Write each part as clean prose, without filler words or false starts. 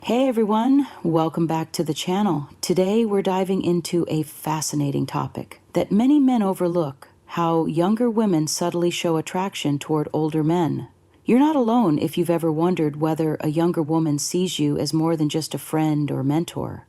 Hey everyone, welcome back to the channel. Today we're diving into a fascinating topic that many men overlook: how younger women subtly show attraction toward older men. You're not alone if you've ever wondered whether a younger woman sees you as more than just a friend or mentor.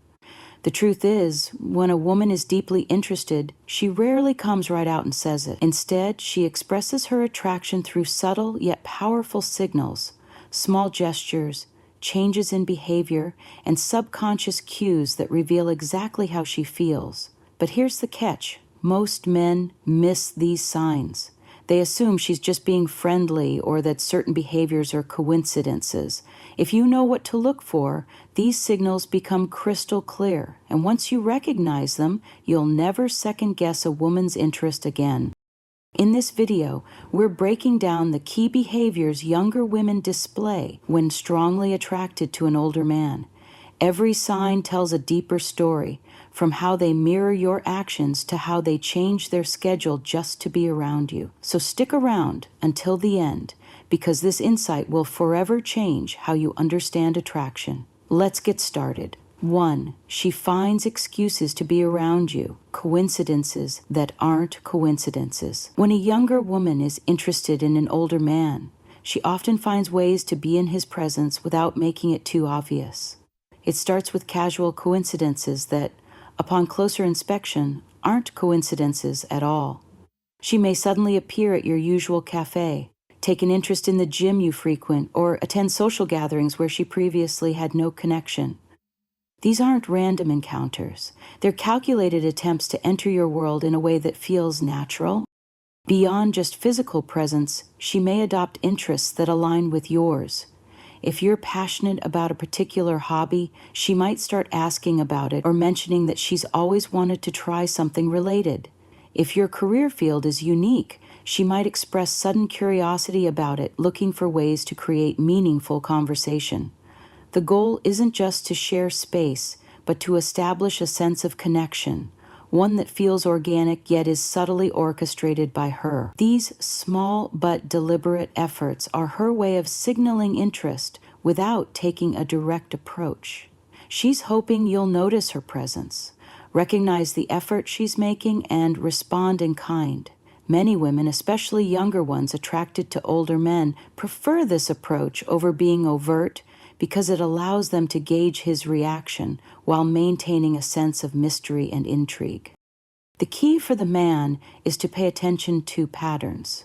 The truth is, when a woman is deeply interested, she rarely comes right out and says it. Instead, she expresses her attraction through subtle yet powerful signals, small gestures, changes in behavior, and subconscious cues that reveal exactly how she feels. But here's the catch: most men miss these signs. They assume she's just being friendly or that certain behaviors are coincidences. If you know what to look for, these signals become crystal clear, and once you recognize them, you'll never second-guess a woman's interest again. In this video, we're breaking down the key behaviors younger women display when strongly attracted to an older man. Every sign tells a deeper story, from how they mirror your actions to how they change their schedule just to be around you. So stick around until the end, because this insight will forever change how you understand attraction. Let's get started. 1. She finds excuses to be around you, coincidences that aren't coincidences. When a younger woman is interested in an older man, she often finds ways to be in his presence without making it too obvious. It starts with casual coincidences that, upon closer inspection, aren't coincidences at all. She may suddenly appear at your usual cafe, take an interest in the gym you frequent, or attend social gatherings where she previously had no connection. These aren't random encounters. They're calculated attempts to enter your world in a way that feels natural. Beyond just physical presence, she may adopt interests that align with yours. If you're passionate about a particular hobby, she might start asking about it or mentioning that she's always wanted to try something related. If your career field is unique, she might express sudden curiosity about it, looking for ways to create meaningful conversation. The goal isn't just to share space, but to establish a sense of connection, one that feels organic yet is subtly orchestrated by her. These small but deliberate efforts are her way of signaling interest without taking a direct approach. She's hoping you'll notice her presence, recognize the effort she's making, and respond in kind. Many women, especially younger ones attracted to older men, prefer this approach over being overt, because it allows them to gauge his reaction while maintaining a sense of mystery and intrigue. The key for the man is to pay attention to patterns.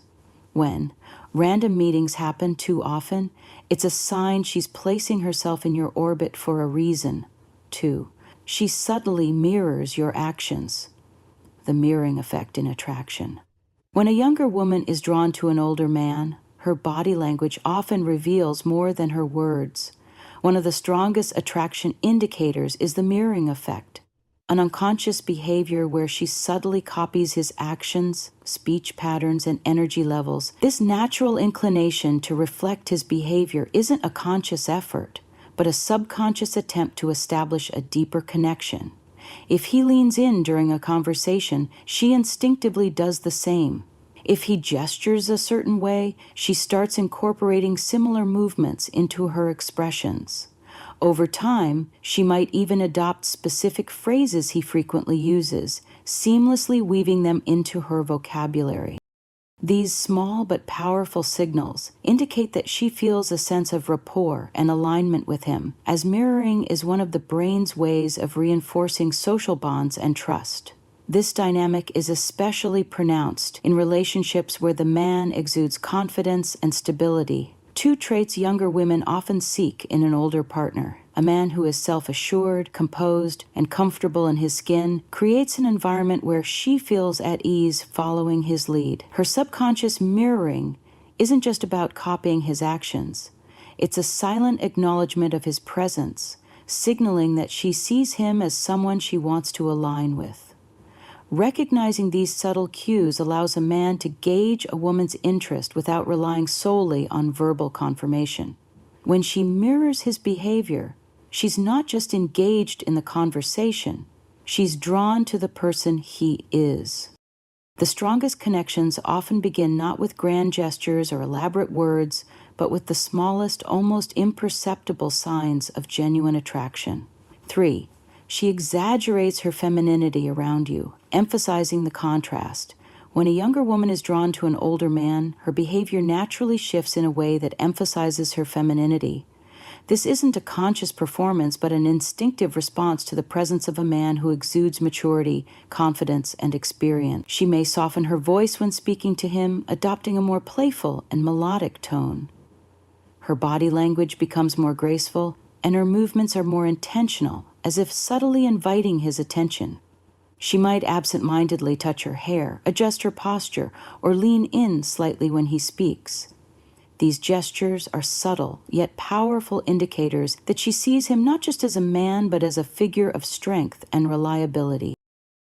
When random meetings happen too often, it's a sign she's placing herself in your orbit for a reason. 2. She subtly mirrors your actions. The mirroring effect in attraction. When a younger woman is drawn to an older man, her body language often reveals more than her words. One of the strongest attraction indicators is the mirroring effect, an unconscious behavior where she subtly copies his actions, speech patterns, and energy levels. This natural inclination to reflect his behavior isn't a conscious effort, but a subconscious attempt to establish a deeper connection. If he leans in during a conversation, she instinctively does the same. If he gestures a certain way, she starts incorporating similar movements into her expressions. Over time, she might even adopt specific phrases he frequently uses, seamlessly weaving them into her vocabulary. These small but powerful signals indicate that she feels a sense of rapport and alignment with him, as mirroring is one of the brain's ways of reinforcing social bonds and trust. This dynamic is especially pronounced in relationships where the man exudes confidence and stability, 2 traits younger women often seek in an older partner. A man who is self-assured, composed, and comfortable in his skin creates an environment where she feels at ease following his lead. Her subconscious mirroring isn't just about copying his actions. It's a silent acknowledgement of his presence, signaling that she sees him as someone she wants to align with. Recognizing these subtle cues allows a man to gauge a woman's interest without relying solely on verbal confirmation. When she mirrors his behavior, she's not just engaged in the conversation, she's drawn to the person he is. The strongest connections often begin not with grand gestures or elaborate words, but with the smallest, almost imperceptible signs of genuine attraction. 3. She exaggerates her femininity around you, emphasizing the contrast. When a younger woman is drawn to an older man, her behavior naturally shifts in a way that emphasizes her femininity. This isn't a conscious performance, but an instinctive response to the presence of a man who exudes maturity, confidence, and experience. She may soften her voice when speaking to him, adopting a more playful and melodic tone. Her body language becomes more graceful, and her movements are more intentional, as if subtly inviting his attention. She might absent-mindedly touch her hair, adjust her posture, or lean in slightly when he speaks. These gestures are subtle, yet powerful indicators that she sees him not just as a man, but as a figure of strength and reliability.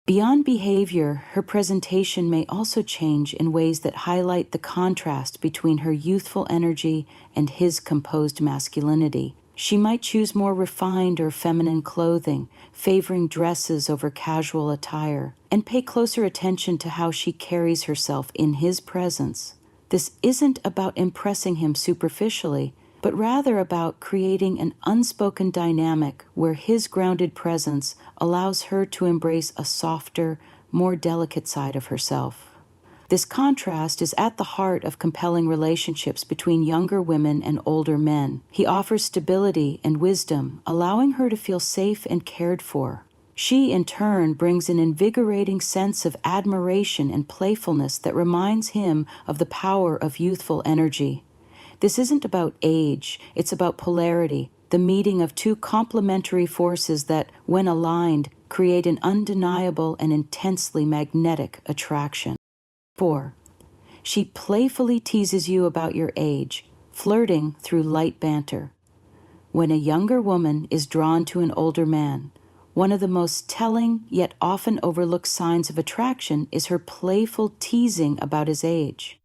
Beyond behavior, her presentation may also change in ways that highlight the contrast between her youthful energy and his composed masculinity. She might choose more refined or feminine clothing, favoring dresses over casual attire, and pay closer attention to how she carries herself in his presence. This isn't about impressing him superficially, but rather about creating an unspoken dynamic where his grounded presence allows her to embrace a softer, more delicate side of herself. This contrast is at the heart of compelling relationships between younger women and older men. He offers stability and wisdom, allowing her to feel safe and cared for. She, in turn, brings an invigorating sense of admiration and playfulness that reminds him of the power of youthful energy. This isn't about age, it's about polarity, the meeting of two complementary forces that, when aligned, create an undeniable and intensely magnetic attraction. 4. She playfully teases you about your age, flirting through light banter. When a younger woman is drawn to an older man, one of the most telling yet often overlooked signs of attraction is her playful teasing about his age.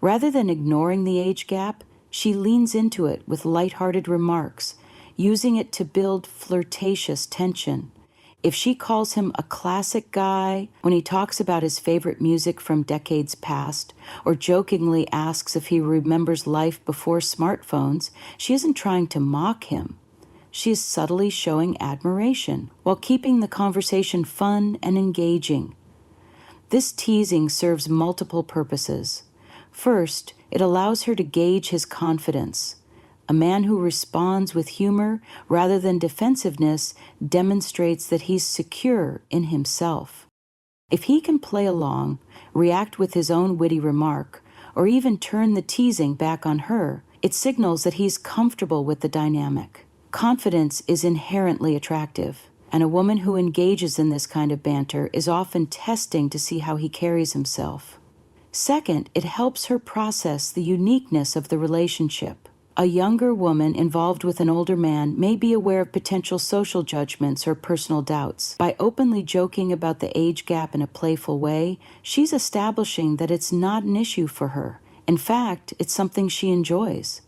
Rather than ignoring the age gap, she leans into it with lighthearted remarks, using it to build flirtatious tension. If she calls him a classic guy when he talks about his favorite music from decades past, or jokingly asks if he remembers life before smartphones, she isn't trying to mock him. She is subtly showing admiration while keeping the conversation fun and engaging. This teasing serves multiple purposes. First, it allows her to gauge his confidence. A man who responds with humor rather than defensiveness demonstrates that he's secure in himself. If he can play along, react with his own witty remark, or even turn the teasing back on her, it signals that he's comfortable with the dynamic. Confidence is inherently attractive, and a woman who engages in this kind of banter is often testing to see how he carries himself. Second, it helps her process the uniqueness of the relationship. A younger woman involved with an older man may be aware of potential social judgments or personal doubts. By openly joking about the age gap in a playful way, she's establishing that it's not an issue for her. In fact, it's something she enjoys.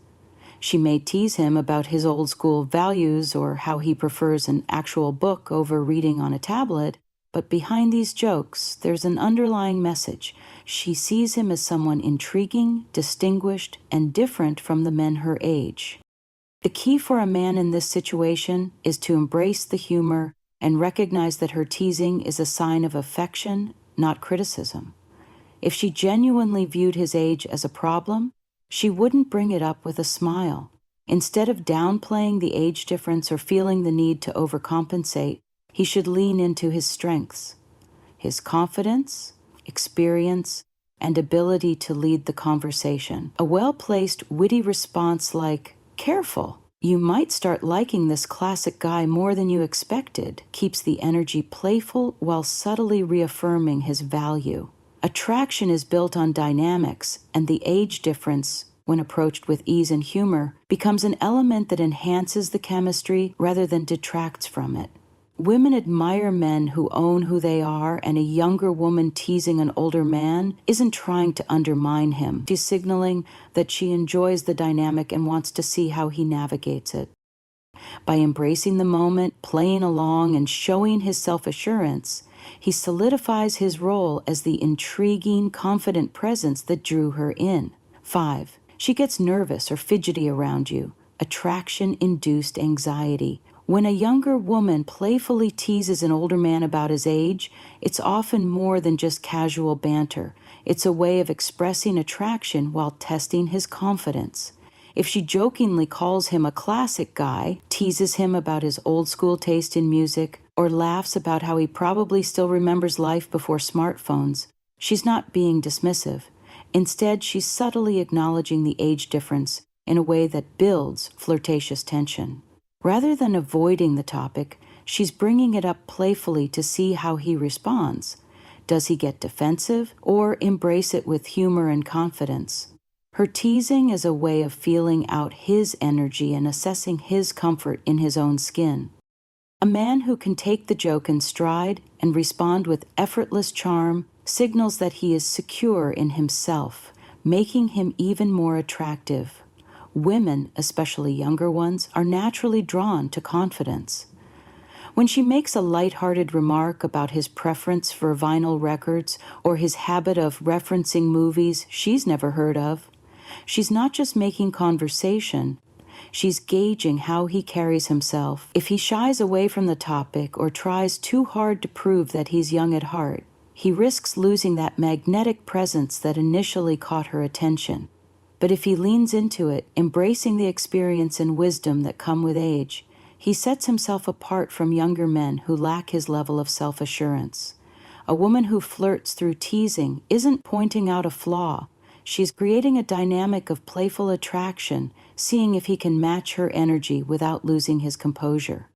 She may tease him about his old-school values or how he prefers an actual book over reading on a tablet, but behind these jokes, there's an underlying message. She sees him as someone intriguing, distinguished, and different from the men her age. The key for a man in this situation is to embrace the humor and recognize that her teasing is a sign of affection, not criticism. If she genuinely viewed his age as a problem, she wouldn't bring it up with a smile. Instead of downplaying the age difference or feeling the need to overcompensate, he should lean into his strengths, his confidence, experience, and ability to lead the conversation. A well-placed, witty response like, "Careful, you might start liking this classic guy more than you expected," keeps the energy playful while subtly reaffirming his value. Attraction is built on dynamics, and the age difference, when approached with ease and humor, becomes an element that enhances the chemistry rather than detracts from it. Women admire men who own who they are, and a younger woman teasing an older man isn't trying to undermine him. She's signaling that she enjoys the dynamic and wants to see how he navigates it. By embracing the moment, playing along, and showing his self-assurance, he solidifies his role as the intriguing, confident presence that drew her in. 5. She gets nervous or fidgety around you, attraction-induced anxiety. When a younger woman playfully teases an older man about his age, it's often more than just casual banter. It's a way of expressing attraction while testing his confidence. If she jokingly calls him a classic guy, teases him about his old-school taste in music, or laughs about how he probably still remembers life before smartphones, she's not being dismissive. Instead, she's subtly acknowledging the age difference in a way that builds flirtatious tension. Rather than avoiding the topic, she's bringing it up playfully to see how he responds. Does he get defensive or embrace it with humor and confidence? Her teasing is a way of feeling out his energy and assessing his comfort in his own skin. A man who can take the joke in stride and respond with effortless charm signals that he is secure in himself, making him even more attractive. Women, especially younger ones, are naturally drawn to confidence. When she makes a light-hearted remark about his preference for vinyl records or his habit of referencing movies she's never heard of, she's not just making conversation, she's gauging how he carries himself. If he shies away from the topic or tries too hard to prove that he's young at heart, he risks losing that magnetic presence that initially caught her attention. But if he leans into it, embracing the experience and wisdom that come with age, he sets himself apart from younger men who lack his level of self-assurance. A woman who flirts through teasing isn't pointing out a flaw. She's creating a dynamic of playful attraction, seeing if he can match her energy without losing his composure.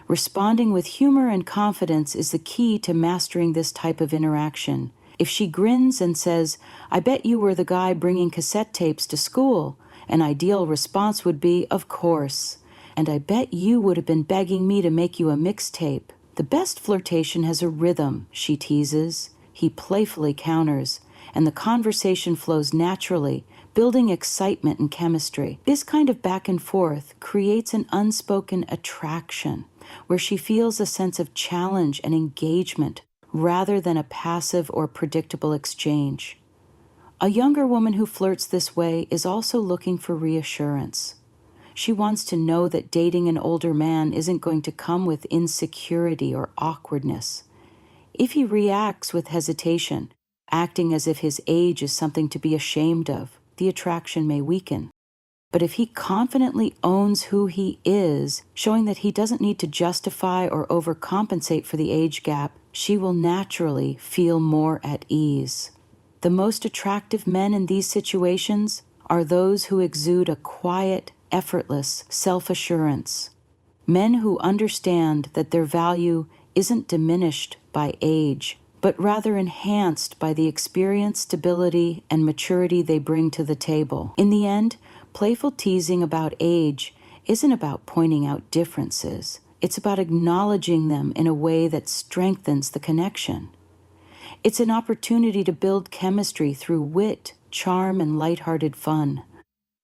Responding with humor and confidence is the key to mastering this type of interaction. If she grins and says, "I bet you were the guy bringing cassette tapes to school," an ideal response would be, "Of course. And I bet you would have been begging me to make you a mixtape." The best flirtation has a rhythm, she teases. He playfully counters, and the conversation flows naturally, building excitement and chemistry. This kind of back and forth creates an unspoken attraction, where she feels a sense of challenge and engagement, rather than a passive or predictable exchange. A younger woman who flirts this way is also looking for reassurance. She wants to know that dating an older man isn't going to come with insecurity or awkwardness. If he reacts with hesitation, acting as if his age is something to be ashamed of, the attraction may weaken. But if he confidently owns who he is, showing that he doesn't need to justify or overcompensate for the age gap, she will naturally feel more at ease. The most attractive men in these situations are those who exude a quiet, effortless self-assurance. Men who understand that their value isn't diminished by age, but rather enhanced by the experience, stability, and maturity they bring to the table. In the end, playful teasing about age isn't about pointing out differences. It's about acknowledging them in a way that strengthens the connection. It's an opportunity to build chemistry through wit, charm, and lighthearted fun.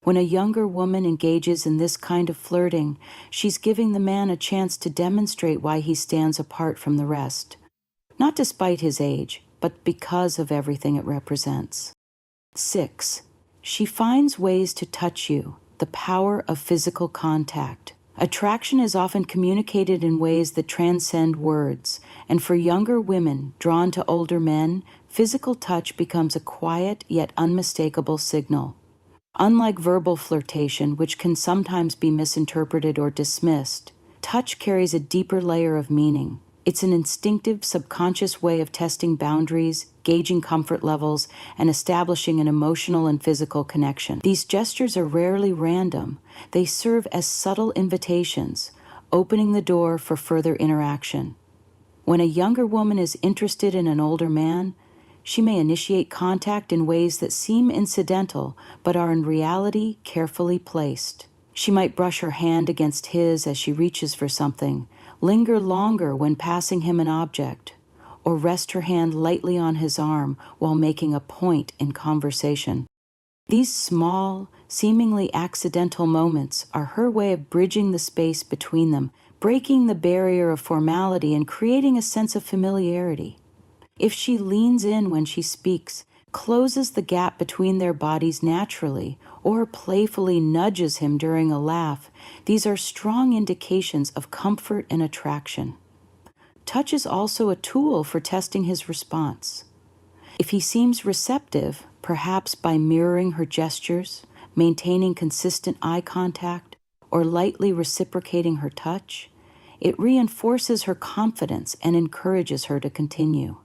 When a younger woman engages in this kind of flirting, she's giving the man a chance to demonstrate why he stands apart from the rest. Not despite his age, but because of everything it represents. 6. She finds ways to touch you, the power of physical contact. Attraction is often communicated in ways that transcend words, and for younger women drawn to older men, physical touch becomes a quiet yet unmistakable signal. Unlike verbal flirtation, which can sometimes be misinterpreted or dismissed, touch carries a deeper layer of meaning. It's an instinctive, subconscious way of testing boundaries, gauging comfort levels, and establishing an emotional and physical connection. These gestures are rarely random. They serve as subtle invitations, opening the door for further interaction. When a younger woman is interested in an older man, she may initiate contact in ways that seem incidental, but are in reality carefully placed. She might brush her hand against his as she reaches for something, linger longer when passing him an object, or rest her hand lightly on his arm while making a point in conversation. These small, seemingly accidental moments are her way of bridging the space between them, breaking the barrier of formality and creating a sense of familiarity. If she leans in when she speaks, closes the gap between their bodies naturally, or playfully nudges him during a laugh, these are strong indications of comfort and attraction. Touch is also a tool for testing his response. If he seems receptive, perhaps by mirroring her gestures, maintaining consistent eye contact, or lightly reciprocating her touch, it reinforces her confidence and encourages her to continue.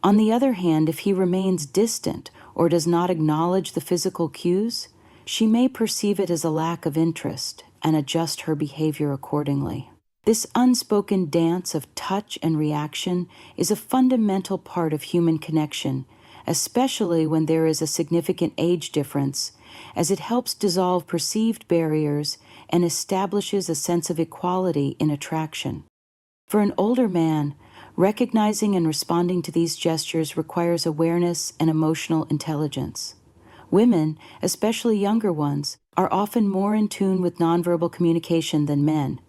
On the other hand, if he remains distant or does not acknowledge the physical cues, she may perceive it as a lack of interest and adjust her behavior accordingly. This unspoken dance of touch and reaction is a fundamental part of human connection, especially when there is a significant age difference, as it helps dissolve perceived barriers and establishes a sense of equality in attraction. For an older man, recognizing and responding to these gestures requires awareness and emotional intelligence. Women, especially younger ones, are often more in tune with nonverbal communication than men.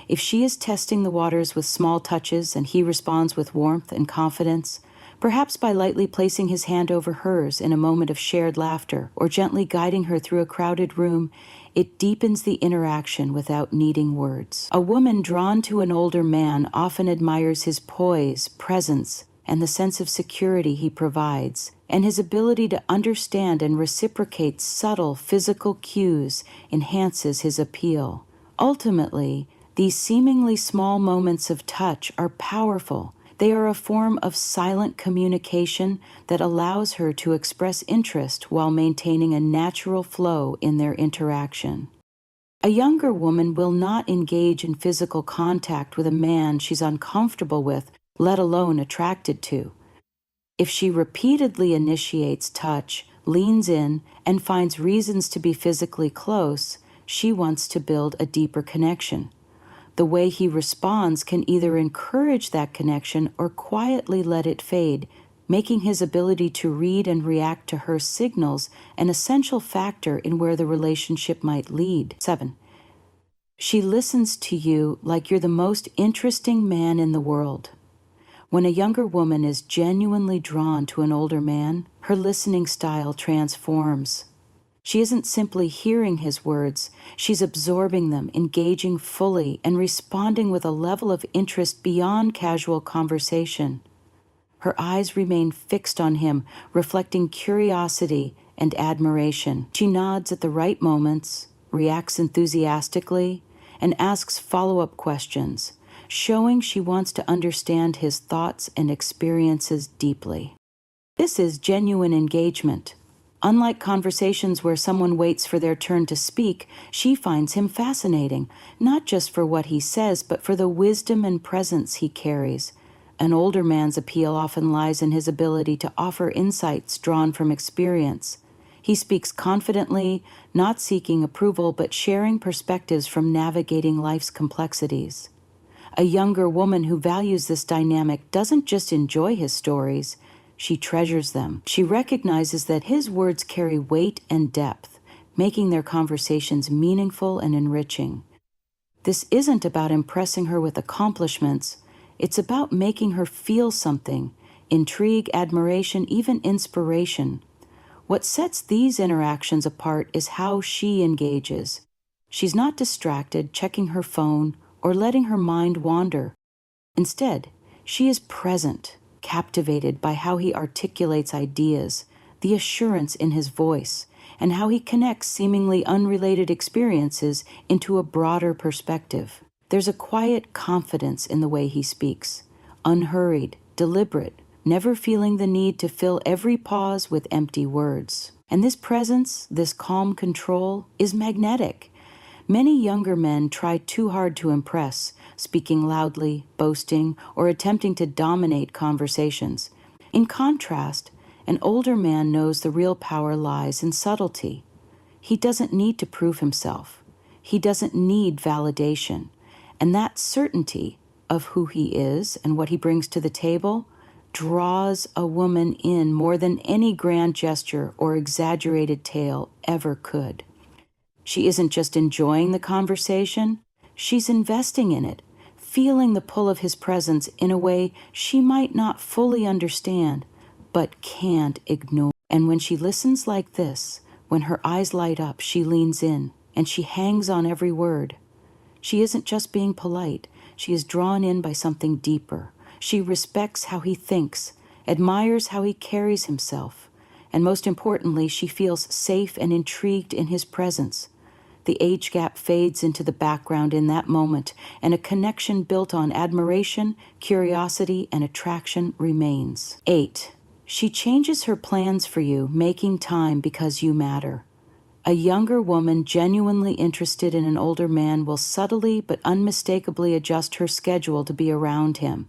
If she is testing the waters with small touches and he responds with warmth and confidence, perhaps by lightly placing his hand over hers in a moment of shared laughter or gently guiding her through a crowded room, it deepens the interaction without needing words. A woman drawn to an older man often admires his poise, presence, and the sense of security he provides, and his ability to understand and reciprocate subtle physical cues enhances his appeal. Ultimately, these seemingly small moments of touch are powerful. They are a form of silent communication that allows her to express interest while maintaining a natural flow in their interaction. A younger woman will not engage in physical contact with a man she's uncomfortable with, let alone attracted to. If she repeatedly initiates touch, leans in, and finds reasons to be physically close, she wants to build a deeper connection. The way he responds can either encourage that connection or quietly let it fade, making his ability to read and react to her signals an essential factor in where the relationship might lead. 7. She listens to you like you're the most interesting man in the world. When a younger woman is genuinely drawn to an older man, her listening style transforms. She isn't simply hearing his words, she's absorbing them, engaging fully, and responding with a level of interest beyond casual conversation. Her eyes remain fixed on him, reflecting curiosity and admiration. She nods at the right moments, reacts enthusiastically, and asks follow-up questions, showing she wants to understand his thoughts and experiences deeply. This is genuine engagement. Unlike conversations where someone waits for their turn to speak, she finds him fascinating, not just for what he says, but for the wisdom and presence he carries. An older man's appeal often lies in his ability to offer insights drawn from experience. He speaks confidently, not seeking approval, but sharing perspectives from navigating life's complexities. A younger woman who values this dynamic doesn't just enjoy his stories, she treasures them. She recognizes that his words carry weight and depth, making their conversations meaningful and enriching. This isn't about impressing her with accomplishments, it's about making her feel something, intrigue, admiration, even inspiration. What sets these interactions apart is how she engages. She's not distracted, checking her phone, or letting her mind wander. Instead, she is present, captivated by how he articulates ideas, the assurance in his voice, and how he connects seemingly unrelated experiences into a broader perspective. There's a quiet confidence in the way he speaks, unhurried, deliberate, never feeling the need to fill every pause with empty words. And this presence, this calm control, is magnetic. Many younger men try too hard to impress, speaking loudly, boasting, or attempting to dominate conversations. In contrast, an older man knows the real power lies in subtlety. He doesn't need to prove himself. He doesn't need validation. And that certainty of who he is and what he brings to the table draws a woman in more than any grand gesture or exaggerated tale ever could. She isn't just enjoying the conversation, she's investing in it, feeling the pull of his presence in a way she might not fully understand, but can't ignore. And when she listens like this, when her eyes light up, she leans in, and she hangs on every word. She isn't just being polite, she is drawn in by something deeper. She respects how he thinks, admires how he carries himself, and most importantly, she feels safe and intrigued in his presence. The age gap fades into the background in that moment, and a connection built on admiration, curiosity, and attraction remains. 8. She changes her plans for you, making time because you matter. A younger woman genuinely interested in an older man will subtly but unmistakably adjust her schedule to be around him.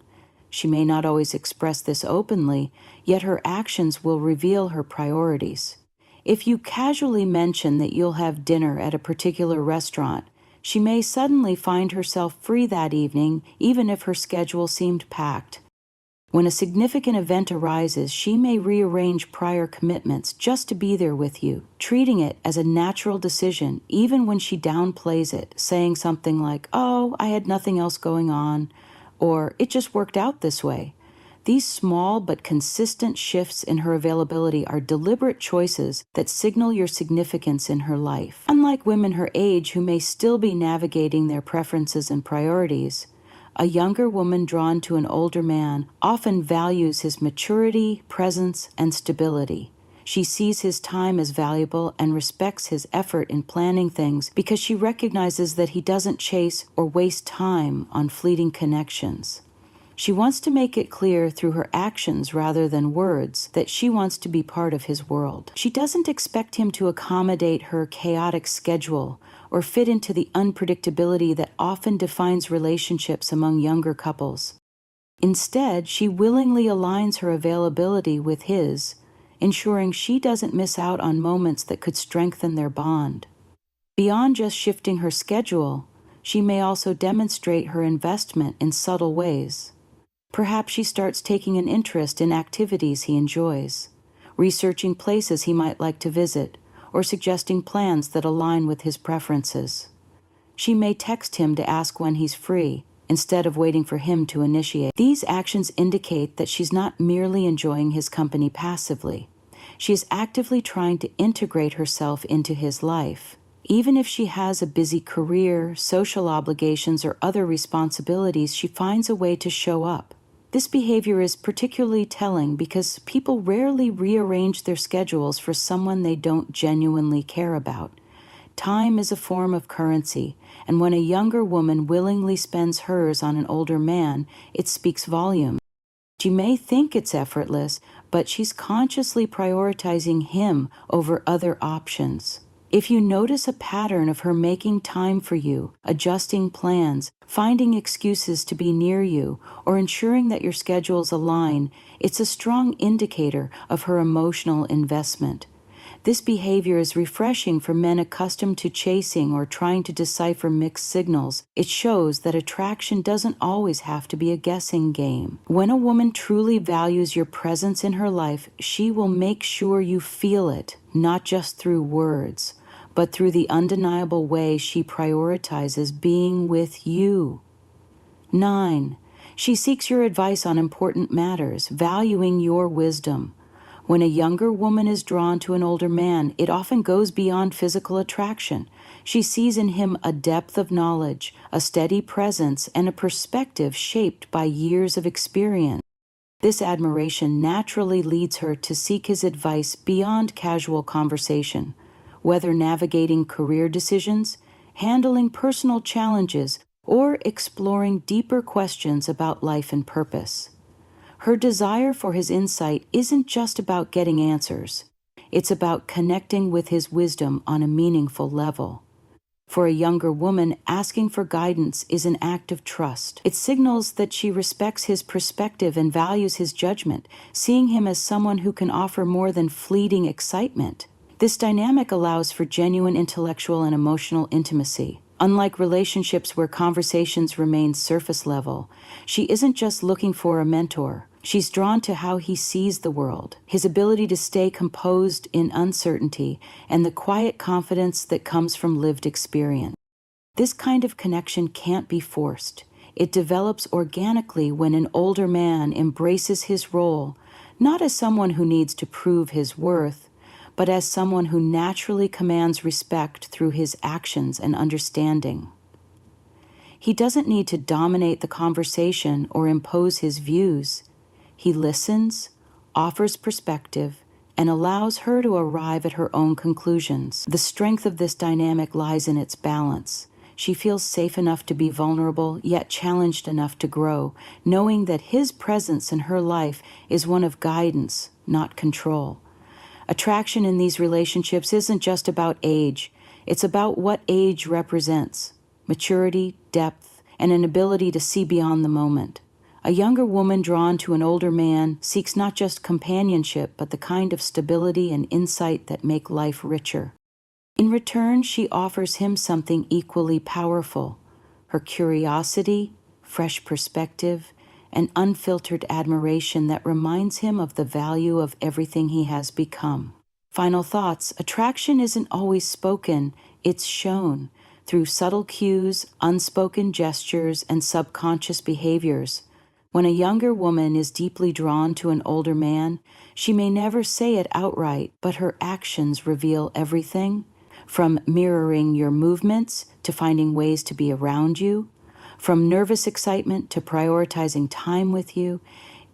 She may not always express this openly, yet her actions will reveal her priorities. If you casually mention that you'll have dinner at a particular restaurant, she may suddenly find herself free that evening, even if her schedule seemed packed. When a significant event arises, she may rearrange prior commitments just to be there with you, treating it as a natural decision, even when she downplays it, saying something like, "Oh, I had nothing else going on," or "It just worked out this way." These small but consistent shifts in her availability are deliberate choices that signal your significance in her life. Unlike women her age who may still be navigating their preferences and priorities, a younger woman drawn to an older man often values his maturity, presence, and stability. She sees his time as valuable and respects his effort in planning things because she recognizes that he doesn't chase or waste time on fleeting connections. She wants to make it clear through her actions rather than words that she wants to be part of his world. She doesn't expect him to accommodate her chaotic schedule or fit into the unpredictability that often defines relationships among younger couples. Instead, she willingly aligns her availability with his, ensuring she doesn't miss out on moments that could strengthen their bond. Beyond just shifting her schedule, she may also demonstrate her investment in subtle ways. Perhaps she starts taking an interest in activities he enjoys, researching places he might like to visit, or suggesting plans that align with his preferences. She may text him to ask when he's free, instead of waiting for him to initiate. These actions indicate that she's not merely enjoying his company passively. She is actively trying to integrate herself into his life. Even if she has a busy career, social obligations, or other responsibilities, she finds a way to show up. This behavior is particularly telling because people rarely rearrange their schedules for someone they don't genuinely care about. Time is a form of currency, and when a younger woman willingly spends hers on an older man, it speaks volumes. She may think it's effortless, but she's consciously prioritizing him over other options. If you notice a pattern of her making time for you, adjusting plans, finding excuses to be near you, or ensuring that your schedules align, it's a strong indicator of her emotional investment. This behavior is refreshing for men accustomed to chasing or trying to decipher mixed signals. It shows that attraction doesn't always have to be a guessing game. When a woman truly values your presence in her life, she will make sure you feel it, not just through words, but through the undeniable way she prioritizes being with you. 9. She seeks your advice on important matters, valuing your wisdom. When a younger woman is drawn to an older man, it often goes beyond physical attraction. She sees in him a depth of knowledge, a steady presence, and a perspective shaped by years of experience. This admiration naturally leads her to seek his advice beyond casual conversation, whether navigating career decisions, handling personal challenges, or exploring deeper questions about life and purpose. Her desire for his insight isn't just about getting answers. It's about connecting with his wisdom on a meaningful level. For a younger woman, asking for guidance is an act of trust. It signals that she respects his perspective and values his judgment, seeing him as someone who can offer more than fleeting excitement. This dynamic allows for genuine intellectual and emotional intimacy. Unlike relationships where conversations remain surface level, she isn't just looking for a mentor. She's drawn to how he sees the world, his ability to stay composed in uncertainty, and the quiet confidence that comes from lived experience. This kind of connection can't be forced. It develops organically when an older man embraces his role, not as someone who needs to prove his worth, but as someone who naturally commands respect through his actions and understanding. He doesn't need to dominate the conversation or impose his views. He listens, offers perspective, and allows her to arrive at her own conclusions. The strength of this dynamic lies in its balance. She feels safe enough to be vulnerable, yet challenged enough to grow, knowing that his presence in her life is one of guidance, not control. Attraction in these relationships isn't just about age. It's about what age represents: maturity, depth, and an ability to see beyond the moment. A younger woman drawn to an older man seeks not just companionship, but the kind of stability and insight that make life richer. In return, she offers him something equally powerful: her curiosity, fresh perspective, and unfiltered admiration that reminds him of the value of everything he has become. Final thoughts: attraction isn't always spoken, it's shown through subtle cues, unspoken gestures, and subconscious behaviors. When a younger woman is deeply drawn to an older man, she may never say it outright, but her actions reveal everything, from mirroring your movements to finding ways to be around you, from nervous excitement to prioritizing time with you.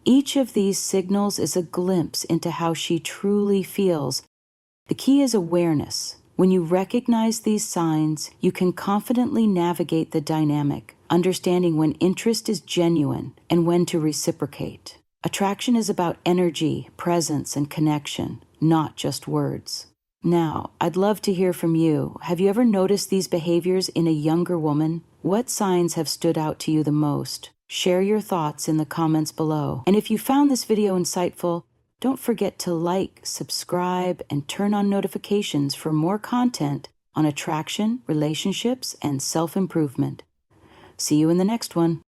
Each of these signals is a glimpse into how she truly feels. The key is awareness. When you recognize these signs, you can confidently navigate the dynamic, understanding when interest is genuine and when to reciprocate. Attraction is about energy, presence, and connection, not just words. Now, I'd love to hear from you. Have you ever noticed these behaviors in a younger woman? What signs have stood out to you the most? Share your thoughts in the comments below. And if you found this video insightful, don't forget to like, subscribe, and turn on notifications for more content on attraction, relationships, and self-improvement. See you in the next one.